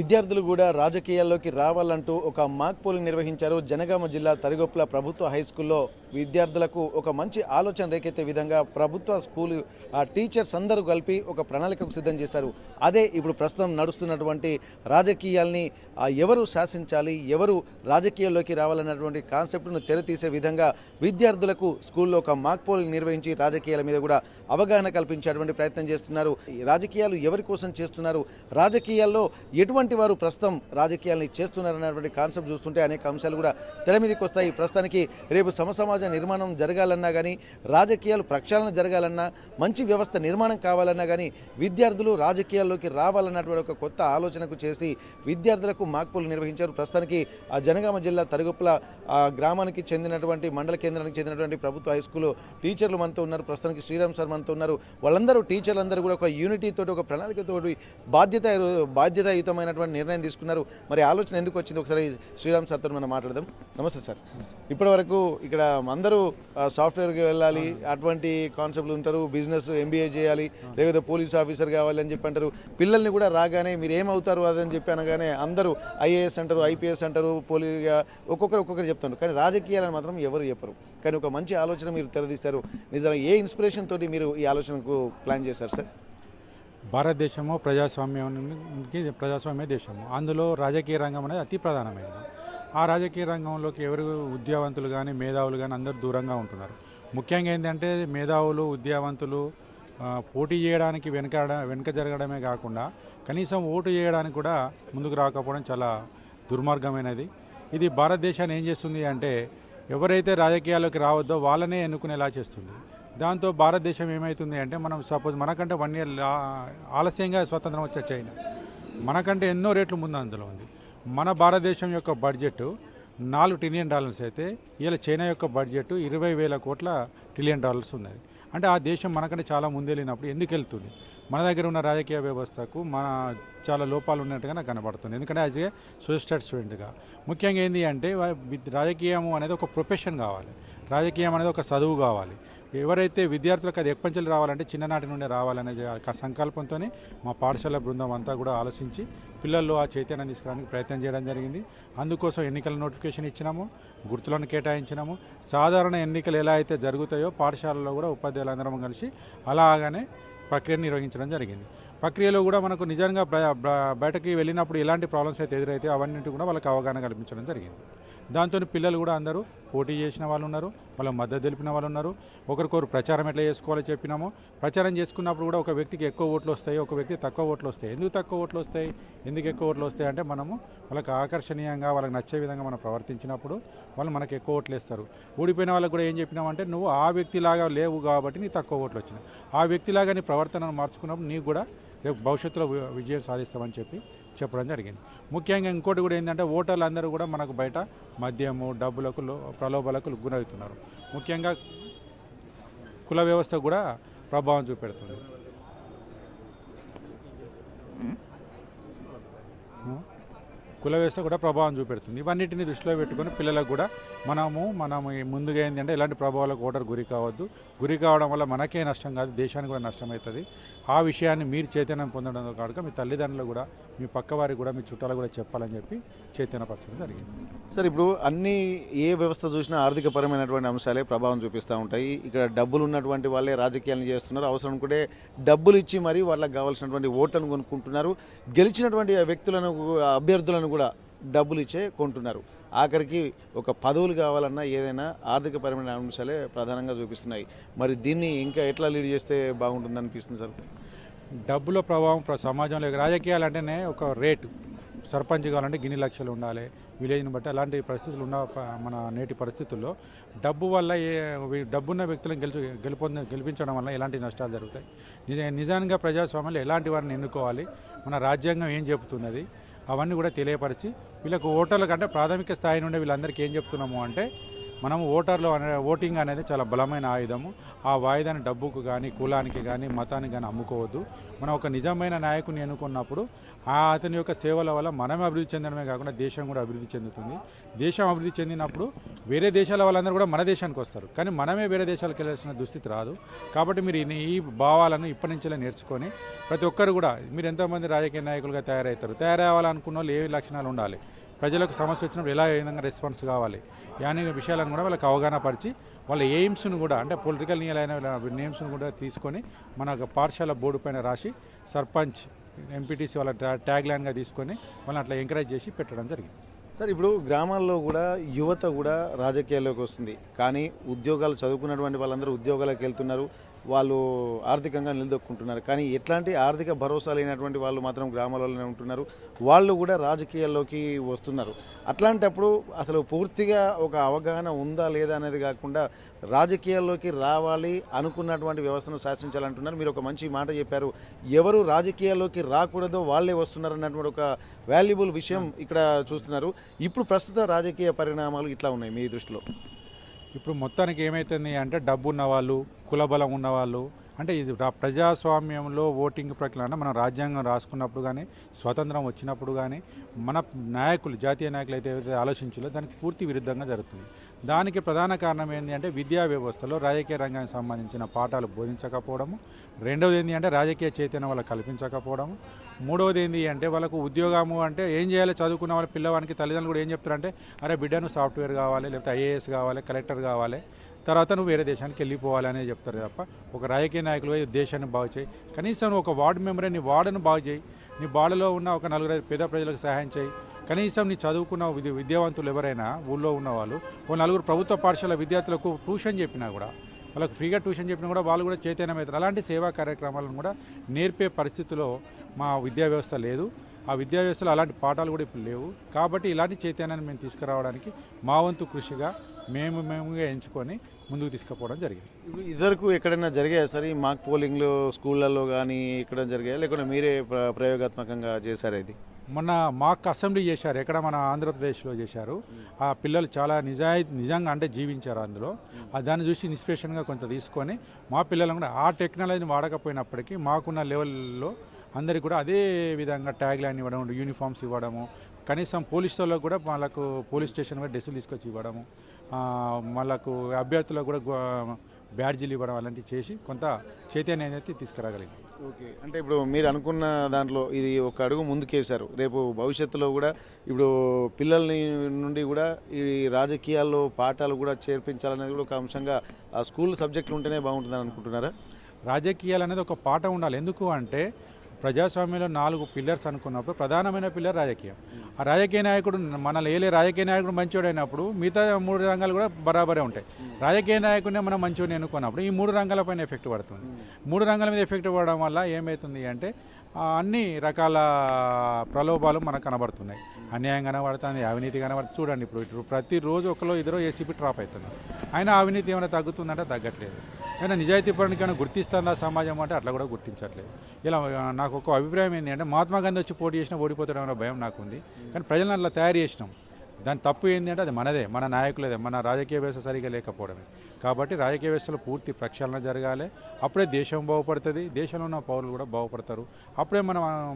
విద్యార్థులు కూడా రాజకీయాల్లోకి రావాలంటూ ఒక మాక్ పోలింగ్ నిర్వహించారు. జనగామ జిల్లా తరిగొప్పల ప్రభుత్వ హై స్కూల్లో విద్యార్థులకు ఒక మంచి ఆలోచన రేకెత్తే విధంగా ప్రభుత్వ స్కూలు టీచర్స్ అందరూ కలిపి ఒక ప్రణాళికకు సిద్ధం చేశారు. అదే ఇప్పుడు ప్రస్తుతం నడుస్తున్నటువంటి రాజకీయాల్ని ఎవరు శాసించాలి, ఎవరు రాజకీయాల్లోకి రావాలన్నటువంటి కాన్సెప్ట్ను తెరతీసే విధంగా విద్యార్థులకు స్కూల్లో ఒక మాక్ పోలింగ్ నిర్వహించి రాజకీయాల మీద కూడా అవగాహన కల్పించేటువంటి ప్రయత్నం చేస్తున్నారు. రాజకీయాలు ఎవరి కోసం చేస్తున్నారు, రాజకీయాల్లో ఎటువంటి వారు ప్రస్తుతం రాజకీయాల్ని చేస్తున్నారన్నటువంటి కాన్సెప్ట్ చూస్తుంటే అనేక అంశాలు కూడా తెర మీదకి వస్తాయి. ప్రస్తుతానికి రేపు సమసమాజ నిర్మాణం జరగాలన్నా కానీ, రాజకీయాలు ప్రక్షాళన జరగాలన్నా, మంచి వ్యవస్థ నిర్మాణం కావాలన్నా కానీ విద్యార్థులు రాజకీయాల్లోకి రావాలన్నటువంటి ఒక కొత్త ఆలోచనకు చేసి విద్యార్థులకు మాక్ పోలింగ్ నిర్వహించారు. ప్రస్తుతానికి జనగామ జిల్లా తరిగొప్పల గ్రామానికి చెందినటువంటి మండల కేంద్రానికి చెందినటువంటి ప్రభుత్వ హై స్కూల్ టీచర్లు మనతో ఉన్నారు. ప్రస్తుతానికి శ్రీరామ్ సార్ మనతో ఉన్నారు. వాళ్ళందరూ టీచర్లందరూ కూడా ఒక యూనిటీతో, ఒక ప్రణాళికతోటి బాధ్యతాయుతమైనటువంటి నిర్ణయం తీసుకున్నారు. మరి ఆలోచన ఎందుకు వచ్చింది ఒకసారి శ్రీరామ్ సార్తో మనం మాట్లాడదాం. నమస్తే సార్. ఇప్పటి వరకు ఇక్కడ అందరూ సాఫ్ట్వేర్కి వెళ్ళాలి అటువంటి కాన్సెప్ట్లు ఉంటారు, బిజినెస్ ఎంబీఏ చేయాలి, లేకపోతే పోలీస్ ఆఫీసర్ కావాలి అని చెప్పి అంటారు. పిల్లల్ని కూడా రాగానే మీరు ఏమవుతారు అదని చెప్పి అనగానే అందరూ ఐఏఎస్ అంటారు, ఐపీఎస్ అంటారు, ఒక్కొక్కరు చెప్తారు. కానీ రాజకీయాలను మాత్రం ఎవరు చెప్పరు. కానీ ఒక మంచి ఆలోచన మీరు తెరదీశారు. నిజంగా ఏ ఇన్స్పిరేషన్ తోటి మీరు ఈ ఆలోచనకు ప్లాన్ చేశారు సార్? భారతదేశము ప్రజాస్వామ్య దేశము, అందులో రాజకీయ రంగం అనేది అతి ప్రధానమైనది. ఆ రాజకీయ రంగంలోకి ఎవరు ఉద్యోగవంతులు కానీ మేధావులు కానీ అందరూ దూరంగా ఉంటున్నారు. ముఖ్యంగా ఏంటంటే మేధావులు ఉద్యోగవంతులు పోటీ చేయడానికి వెనుక జరగడమే కాకుండా కనీసం ఓటు చేయడానికి కూడా ముందుకు రాకపోవడం చాలా దుర్మార్గమైనది. ఇది భారతదేశాన్ని ఏం చేస్తుంది అంటే ఎవరైతే రాజకీయాల్లోకి రావద్దో వాళ్ళనే ఎన్నుకునేలా చేస్తుంది. దాంతో భారతదేశం ఏమవుతుంది అంటే మనం సపోజ్ మనకంటే 1 year ఆలస్యంగా స్వతంత్రం వచ్చే చైనా మనకంటే ఎన్నో రేట్లు ముందు అందులో ఉంది. మన భారతదేశం యొక్క బడ్జెట్ $4 trillion అయితే ఇలా చైనా యొక్క బడ్జెట్ 20,000 కోట్ల $1 trillion ఉన్నది. అంటే ఆ దేశం మనకంటే చాలా ముందెళ్ళినప్పుడు ఎందుకు వెళ్తుంది? మన దగ్గర ఉన్న రాజకీయ వ్యవస్థకు చాలా లోపాలు ఉన్నట్టుగా నాకు కనబడుతుంది. ఎందుకంటే యాజ్ ఏ సోషల్ స్టూడెంట్గా ముఖ్యంగా ఏంటి అంటే రాజకీయం అనేది ఒక ప్రొఫెషన్ కావాలి, రాజకీయం అనేది ఒక చదువు కావాలి. ఎవరైతే విద్యార్థులకు అది ఎప్పటి నుంచి రావాలంటే చిన్ననాటి నుండి రావాలనే సంకల్పంతో మా పాఠశాల బృందం అంతా కూడా ఆలోచించి పిల్లల్లో ఆ చైతన్యం తీసుకురావడానికి ప్రయత్నం చేయడం జరిగింది. అందుకోసం ఎన్నికల నోటిఫికేషన్ ఇచ్చినాము, గుర్తులను కేటాయించినాము. సాధారణ ఎన్నికలు ఎలా అయితే జరుగుతాయో పాఠశాలలో కూడా ఉపాధ్యాయులందరం కలిసి అలాగానే ప్రక్రియను నిర్వహించడం జరిగింది. ప్రక్రియలో కూడా మనకు నిజంగా బయటకి వెళ్ళినప్పుడు ఎలాంటి ప్రాబ్లమ్స్ అయితే ఎదురైతే అవన్నింటి కూడా వాళ్ళకి అవగాహన కల్పించడం జరిగింది. దాంతో పిల్లలు కూడా అందరూ పోటీ చేసిన వాళ్ళు ఉన్నారు, వాళ్ళ మద్దతు తెలిపిన వాళ్ళు ఉన్నారు. ఒకరికొకరు ప్రచారం ఎట్లా చేసుకోవాలో చెప్పినాము. ప్రచారం చేసుకున్నప్పుడు కూడా ఒక వ్యక్తికి ఎక్కువ ఓట్లు వస్తాయి, ఒక వ్యక్తికి తక్కువ ఓట్లు వస్తాయి. ఎందుకు తక్కువ ఓట్లు వస్తాయి, ఎందుకు ఎక్కువ ఓట్లు వస్తాయి అంటే మనము వాళ్ళకి ఆకర్షణీయంగా వాళ్ళకి నచ్చే విధంగా మనం ప్రవర్తించినప్పుడు వాళ్ళు మనకు ఎక్కువ ఓట్లు వేస్తారు. ఓడిపోయిన వాళ్ళకి కూడా ఏం చెప్పినామంటే నువ్వు ఆ వ్యక్తిలాగా లేవు కాబట్టి నీకు తక్కువ ఓట్లు వచ్చినాయి. ఆ వ్యక్తిలాగా నీ ప్రవర్తనను మార్చుకున్నప్పుడు నీకు కూడా రేపు భవిష్యత్తులో విజయం సాధిస్తామని చెప్పడం జరిగింది. ముఖ్యంగా ఇంకోటి కూడా ఏంటంటే ఓటర్లు అందరూ కూడా మనకు బయట మద్యము, డబ్బులకు, ప్రలోభాలకు గురవుతున్నారు. ముఖ్యంగా కుల వ్యవస్థ కూడా ప్రభావం చూపెడుతుంది. కుల వ్యవస్థ కూడా ప్రభావం చూపెడుతుంది. ఇవన్నిటిని దృష్టిలో పెట్టుకొని పిల్లలకు కూడా మనము ముందుగా ఏంటంటే ఎలాంటి ప్రభావాలకు ఓటర్ గురి కావద్దు. గురి కావడం వల్ల మనకే నష్టం కాదు, దేశానికి కూడా నష్టం అవుతుంది. ఆ విషయాన్ని మీరు చైతన్యం పొందడం కాక మీ తల్లిదండ్రులు కూడా, మీ పక్కవారికి కూడా, మీ చుట్టాలు కూడా చెప్పాలని చెప్పి చైతన్యపరచడం జరిగింది. సార్, ఇప్పుడు అన్ని ఏ వ్యవస్థ చూసినా ఆర్థికపరమైనటువంటి అంశాలే ప్రభావం చూపిస్తూ ఉంటాయి. ఇక్కడ డబ్బులు ఉన్నటువంటి వాళ్ళే రాజకీయాలను చేస్తున్నారు. అవసరం కూడా డబ్బులు ఇచ్చి మరీ వాళ్ళకి కావాల్సినటువంటి ఓట్లను కొనుక్కుంటున్నారు. గెలిచినటువంటి వ్యక్తులను, అభ్యర్థులను కూడా డబ్బులు ఇచ్చే కొంటున్నారు. ఆఖరికి ఒక పదవులు కావాలన్నా ఏదైనా ఆర్థికపరమైన అంశాలే ప్రధానంగా చూపిస్తున్నాయి. మరి దీన్ని ఇంకా ఎట్లా లీడ్ చేస్తే బాగుంటుంది అనిపిస్తుంది సార్? డబ్బుల ప్రభావం సమాజంలో రాజకీయాలు అంటేనే ఒక రేటు. సర్పంచ్ కావాలంటే గిన్ని లక్షలు ఉండాలి, విలేజ్ని బట్టి అలాంటి పరిస్థితులు ఉన్న మన నేటి పరిస్థితుల్లో డబ్బు వల్ల డబ్బున్న వ్యక్తులను గెలిపించడం వల్ల ఎలాంటి నష్టాలు జరుగుతాయి? నిజంగా ప్రజాస్వామ్యంలో ఎలాంటి వారిని ఎన్నుకోవాలి, మన రాజ్యాంగం ఏం చెబుతున్నది అవన్నీ కూడా తెలియపరిచి వీళ్ళకు ఓటర్ల కంటే ప్రాథమిక స్థాయి నుండి వీళ్ళందరికీ ఏం చెప్తున్నాము అంటే మనం ఓటింగ్ అనేది చాలా బలమైన ఆయుధము. ఆ ఆయుధాన్ని డబ్బుకు కానీ, కులానికి కానీ, మతానికి కానీ అమ్ముకోవద్దు. మనం ఒక నిజమైన నాయకుని ఎన్నుకున్నప్పుడు అతని యొక్క సేవల వల్ల మనమే అభివృద్ధి చెందడమే కాకుండా దేశం కూడా అభివృద్ధి చెందుతుంది. దేశం అభివృద్ధి చెందినప్పుడు వేరే దేశాల వాళ్ళందరూ కూడా మన దేశానికి వస్తారు, కానీ మనమే వేరే దేశాలకు వెళ్ళాల్సిన దుస్థితి రాదు. కాబట్టి మీరు ఈ భావాలను ఇప్పటి నుంచే నేర్చుకొని ప్రతి ఒక్కరు కూడా, మీరు ఎంతోమంది రాజకీయ నాయకులుగా తయారవ్వాలనుకున్న వాళ్ళు ఏ లక్షణాలు ఉండాలి, ప్రజలకు సమస్య వచ్చినప్పుడు ఎలా ఏ విధంగా రెస్పాన్స్ కావాలి, అనే విషయాలను కూడా వాళ్ళకి అవగాహన పరిచి వాళ్ళ ఎయిమ్స్ను కూడా, అంటే పొలిటికల్ నేమ్స్ను కూడా తీసుకొని మన పాఠశాల బోర్డు పైన రాసి సర్పంచ్, ఎంపీటీసీ వాళ్ళ ట్యాగ్ లైన్గా తీసుకొని వాళ్ళని అట్లా ఎంకరేజ్ చేసి పెట్టడం జరిగింది. సార్, ఇప్పుడు గ్రామాల్లో కూడా యువత కూడా రాజకీయాల్లోకి వస్తుంది, కానీ ఉద్యోగాలు చదువుకున్నటువంటి వాళ్ళందరూ ఉద్యోగాలకు వెళ్తున్నారు, వాళ్ళు ఆర్థికంగా నిలదొక్కుంటున్నారు, కానీ ఎట్లాంటి ఆర్థిక భరోసా లేనటువంటి వాళ్ళు మాత్రం గ్రామాలలోనే ఉంటున్నారు, వాళ్ళు కూడా రాజకీయాల్లోకి వస్తున్నారు. అట్లాంటప్పుడు అసలు పూర్తిగా ఒక అవగాహన ఉందా లేదా అనేది కాకుండా రాజకీయాల్లోకి రావాలి అనుకున్నటువంటి వ్యవస్థను శాసించాలంటున్నారు. మీరు ఒక మంచి మాట చెప్పారు, ఎవరు రాజకీయాల్లోకి రాకూడదో వాళ్ళే వస్తున్నారు అన్నటువంటి ఒక వాల్యుబుల్ విషయం ఇక్కడ చూస్తున్నారు. ఇప్పుడు ప్రస్తుత రాజకీయ పరిణామాలు ఇట్లా ఉన్నాయి మీ దృష్టిలో? ఇప్పుడు మొత్తానికి ఏమవుతుంది అంటే, డబ్బు ఉన్నవాళ్ళు, కులబలం ఉన్నవాళ్ళు, అంటే ఇది ప్రజాస్వామ్యంలో ఓటింగ్ ప్రక్రియ, మనం రాజ్యాంగం రాసుకున్నప్పుడు కానీ, స్వతంత్రం వచ్చినప్పుడు కానీ, మన నాయకులు, జాతీయ నాయకులు అయితే ఆలోచించాలో దానికి పూర్తి విరుద్ధంగా జరుగుతుంది. దానికి ప్రధాన కారణం ఏంటి అంటే, విద్యా వ్యవస్థలో రాజకీయ రంగానికి సంబంధించిన పాఠాలు బోధించకపోవడము, రెండవది ఏంటి అంటే రాజకీయ చైతన్యం వాళ్ళకి కల్పించకపోవడము, మూడవది ఏంటి అంటే వాళ్ళకు ఉద్యోగము అంటే ఏం చేయాలి, చదువుకున్న వాళ్ళ పిల్లవానికి తల్లిదండ్రులు కూడా ఏం చెప్తారంటే, అరే బిడ్డను సాఫ్ట్వేర్ కావాలి, లేకపోతే ఐఏఎస్ కావాలి, కలెక్టర్ కావాలి, తర్వాత నువ్వు వేరే దేశానికి వెళ్ళిపోవాలనే చెప్తారు తప్ప, ఒక రాజకీయ నాయకులు దేశాన్ని బాగు చేయి, కనీసం ఒక వార్డు మెంబరే నీ వార్డును బాగు చేయి, నీ వార్డులో ఉన్న ఒక నలుగురు పేద ప్రజలకు సహాయం చేయి, కనీసం నీ చదువుకున్న విద్యావంతులు ఎవరైనా ఊళ్ళో ఉన్నవాళ్ళు ఓ నలుగురు ప్రభుత్వ పాఠశాల విద్యార్థులకు ట్యూషన్ చెప్పినా కూడా, వాళ్ళకు ఫ్రీగా ట్యూషన్ చెప్పినా కూడా వాళ్ళు కూడా చైతన్యమవుతారు. అలాంటి సేవా కార్యక్రమాలను కూడా నేర్పే పరిస్థితిలో మా విద్యా వ్యవస్థ లేదు. ఆ విద్యా వ్యవస్థలో అలాంటి పాఠాలు కూడా ఇప్పుడు లేవు. కాబట్టి ఇలాంటి చైతన్యాన్ని మేము తీసుకురావడానికి మా వంతు కృషిగా మేముగా ఎంచుకొని ముందుకు తీసుకుపోవడం జరిగింది. ఇదివరకు ఎక్కడైనా జరిగాయా సార్ ఈ మాక్ పోలింగ్లు స్కూళ్ళల్లో కానీ ఇక్కడ జరిగాయా, లేకుంటే మీరే ప్రయోగాత్మకంగా చేశారా ఇది? మొన్న మాక్ అసెంబ్లీ చేశారు, ఎక్కడ మన ఆంధ్రప్రదేశ్లో చేశారు. ఆ పిల్లలు చాలా నిజంగా అంటే జీవించారు అందులో. దాన్ని చూసి ఇన్స్పిరేషన్గా కొంత తీసుకొని మా పిల్లలను కూడా ఆ టెక్నాలజీని వాడకపోయినప్పటికీ మాకున్న లెవెల్లో అందరికీ కూడా అదే విధంగా ట్యాగ్ లైన్ ఇవ్వడం, యూనిఫామ్స్ ఇవ్వడము, కనీసం పోలీసు వాళ్ళకు కూడా వాళ్ళకు పోలీస్ స్టేషన్ కూడా డ్రెస్సులు తీసుకొచ్చి ఇవ్వడము, వాళ్ళకు అభ్యర్థులకు కూడా బ్యాడ్జీలు ఇవ్వడం, అలాంటివి చేసి కొంత చైతన్యం అయితే తీసుకురాగలిగింది. ఓకే, అంటే ఇప్పుడు మీరు అనుకున్న దాంట్లో ఇది ఒక అడుగు ముందుకేశారు. రేపు భవిష్యత్తులో కూడా ఇప్పుడు పిల్లల్ని నుండి కూడా ఈ రాజకీయాల్లో పాఠాలు కూడా చేర్పించాలనేది కూడా ఒక అంశంగా ఆ స్కూల్ సబ్జెక్టులు ఉంటేనే బాగుంటుందని అనుకుంటున్నారా? రాజకీయాలు అనేది ఒక పాఠం ఉండాలి. ఎందుకు అంటే ప్రజాస్వామ్యంలో 4 పిల్లర్స్ అనుకున్నప్పుడు ప్రధానమైన పిల్లర్ రాజకీయం. ఆ రాజకీయ నాయకుడు రాజకీయ నాయకుడు మంచోడు అయినప్పుడు మిగతా 3 రంగాలు కూడా బరాబరే ఉంటాయి. రాజకీయ నాయకుడినే మనం మంచోడిని ఎన్నుకున్నప్పుడు ఈ 3 రంగాలపైన ఎఫెక్ట్ పడుతుంది. 3 రంగాల మీద ఎఫెక్ట్ పడడం వల్ల ఏమవుతుంది అంటే అన్ని రకాల ప్రలోభాలు మనకు కనబడుతున్నాయి. అన్యాయం కనబడుతుంది, అవినీతి కనబడుతుంది. చూడండి, ఇప్పుడు ప్రతిరోజు ఒకలో ఇద్దరు ఏసీపీ డ్రాప్ అవుతున్నారు. అయినా అవినీతి ఏమైనా తగ్గుతుందంటే తగ్గట్లేదు. ఏమైనా నిజాయితీ పరునికైనా గుర్తిస్తుందా సమాజం అంటే అట్లా కూడా గుర్తించట్లేదు. ఇలా నాకు ఒక అభిప్రాయం ఏంటి అంటే, మహాత్మా గాంధీ వచ్చి పోటీ చేసినా ఓడిపోతాడేమో భయం నాకుంది. కానీ ప్రజలను అట్లా తయారు చేసినాం. దాని తప్పు ఏంటి అంటే అది మనదే, మన నాయకులదే, మన రాజకీయ వ్యవస్థ సరిగా లేకపోవడమే. కాబట్టి రాజకీయ వ్యవస్థలో పూర్తి ప్రక్షాళన జరగాలి. అప్పుడే దేశం బాగుపడుతుంది, దేశంలో ఉన్న పౌరులు కూడా బాగుపడతారు. అప్పుడే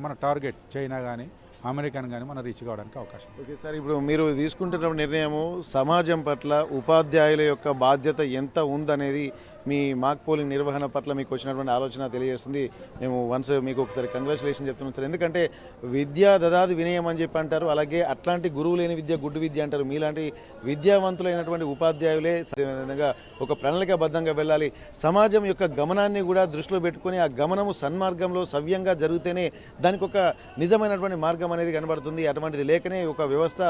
మన టార్గెట్ చైనా కానీ అమెరికన్ కానీ మనం రీచ్ కావడానికి అవకాశం. ఓకే సార్, ఇప్పుడు మీరు తీసుకుంటున్న నిర్ణయము సమాజం పట్ల ఉపాధ్యాయుల యొక్క బాధ్యత ఎంత ఉందనేది మీ మాక్ పోలింగ్ నిర్వహణ పట్ల మీకు వచ్చినటువంటి ఆలోచన తెలియజేస్తుంది. మేము వన్స్ మీకు ఒకసారి కంగ్రాచులేషన్ చెప్తున్నాం సార్. ఎందుకంటే విద్యా దదాది వినయం అని చెప్పి అంటారు, అలాగే అట్లాంటి గురువు లేని విద్య గుడ్డు విద్య అంటారు. మీలాంటి విద్యావంతులైనటువంటి ఉపాధ్యాయులే విధంగా ఒక ప్రణాళికాబద్ధంగా వెళ్ళాలి. సమాజం యొక్క గమనాన్ని కూడా దృష్టిలో పెట్టుకొని ఆ గమనము సన్మార్గంలో సవ్యంగా జరిగితేనే దానికి ఒక నిజమైనటువంటి మార్గం అనేది కనబడుతుంది. అటువంటిది లేకనే ఒక వ్యవస్థ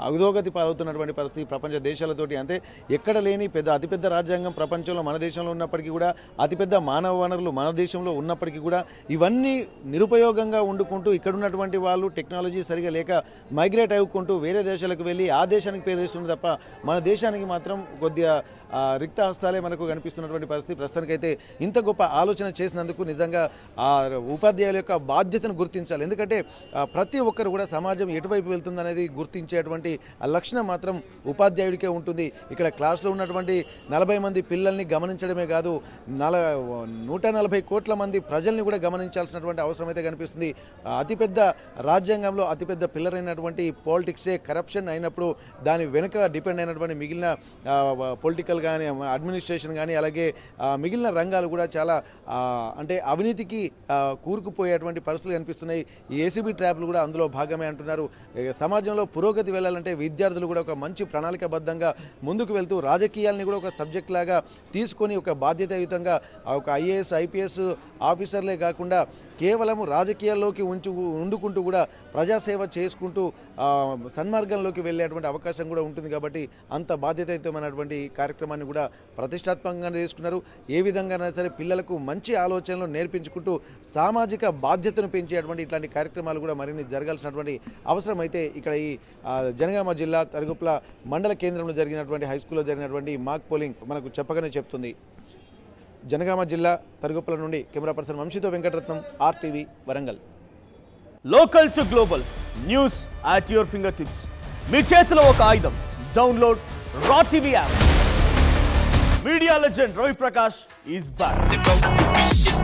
అధోగతి పాలవుతున్నటువంటి పరిస్థితి ప్రపంచ దేశాలతోటి. అంతే ఎక్కడ లేని అతిపెద్ద రాజ్యాంగం ప్రపంచంలో మన దేశంలో ఉన్నప్పటికీ కూడా, అతిపెద్ద మానవ వనరులు మన దేశంలో ఉన్నప్పటికీ కూడా ఇవన్నీ నిరుపయోగంగా వండుకుంటూ ఇక్కడ ఉన్నటువంటి వాళ్ళు టెక్నాలజీ సరిగా లేక మైగ్రేట్ అవ్వుకుంటూ వేరే దేశాలకు వెళ్ళి ఆ దేశానికి పేరు తెస్తుంది తప్ప మన దేశానికి మాత్రం కొద్దిగా రిక్త హస్తాలే మనకు కనిపిస్తున్నటువంటి పరిస్థితి. ప్రస్తుతానికైతే ఇంత గొప్ప ఆలోచన చేసినందుకు నిజంగా ఆ ఉపాధ్యాయుల యొక్క బాధ్యతను గుర్తించాలి. ఎందుకంటే ప్రతి ఒక్కరు కూడా సమాజం ఎటువైపు వెళ్తుందనేది గుర్తించేటువంటి లక్షణం మాత్రం ఉపాధ్యాయుడికే ఉంటుంది. ఇక్కడ క్లాస్లో ఉన్నటువంటి 40 మంది పిల్లల్ని గమనించడమే కాదు, 140 కోట్ల మంది ప్రజల్ని కూడా గమనించాల్సినటువంటి అవసరం అయితే కనిపిస్తుంది. అతిపెద్ద రాజ్యాంగంలో అతిపెద్ద పిల్లర్ అయినటువంటి పాలిటిక్సే కరప్షన్ అయినప్పుడు దాని వెనుక డిపెండ్ అయినటువంటి మిగిలిన పొలిటికల్ కానీ అడ్మినిస్ట్రేషన్ కానీ అలాగే మిగిలిన రంగాలు కూడా చాలా అంటే అవినీతికి కూరుకుపోయేటువంటి పరిస్థితులు కనిపిస్తున్నాయి. ఈ ఏసీబీ ట్రాప్లు కూడా అందులో భాగమే అంటున్నారు. సమాజంలో పురోగతి వెళ్ళాలంటే విద్యార్థులు కూడా ఒక మంచి ప్రణాళికబద్ధంగా ముందుకు వెళ్తూ రాజకీయాల్ని కూడా ఒక సబ్జెక్ట్ లాగా తీసుకొని ఒక బాధ్యతాయుతంగా ఒక ఐఏఎస్ ఐపీఎస్ ఆఫీసర్లే కాకుండా కేవలం రాజకీయాల్లోకి ఉండుకుంటూ కూడా ప్రజాసేవ చేసుకుంటూ సన్మార్గంలోకి వెళ్ళేటువంటి అవకాశం కూడా ఉంటుంది. కాబట్టి అంత బాధ్యతాయుతమైనటువంటి కార్యక్రమాన్ని కూడా ప్రతిష్టాత్మకంగా తీసుకున్నారు. ఏ విధంగానైనా సరే పిల్లలకు మంచి ఆలోచనలు నేర్పించుకుంటూ సామాజిక బాధ్యతను పెంచేటువంటి ఇట్లాంటి కార్యక్రమాలు కూడా మరిన్ని జరగాల్సినటువంటి అవసరం అయితే ఇక్కడ ఈ జనగామ జిల్లా తరుగుప్ల మండల కేంద్రంలో జరిగినటువంటి హై స్కూల్లో జరిగినటువంటి మాక్ పోలింగ్ మనకు చెప్పగానే చెప్తుంది. జనగామ జిల్లా తరుగుప్ల నుండి కెమెరా పర్సన్ వంశీతో Venkataratnam, RTV Warangal. Local to global news at your finger tips. మీ చేతిలో ఒక ఆయుధం. డౌన్లోడ్ రా TV app. Media legend Ravi Prakash is back.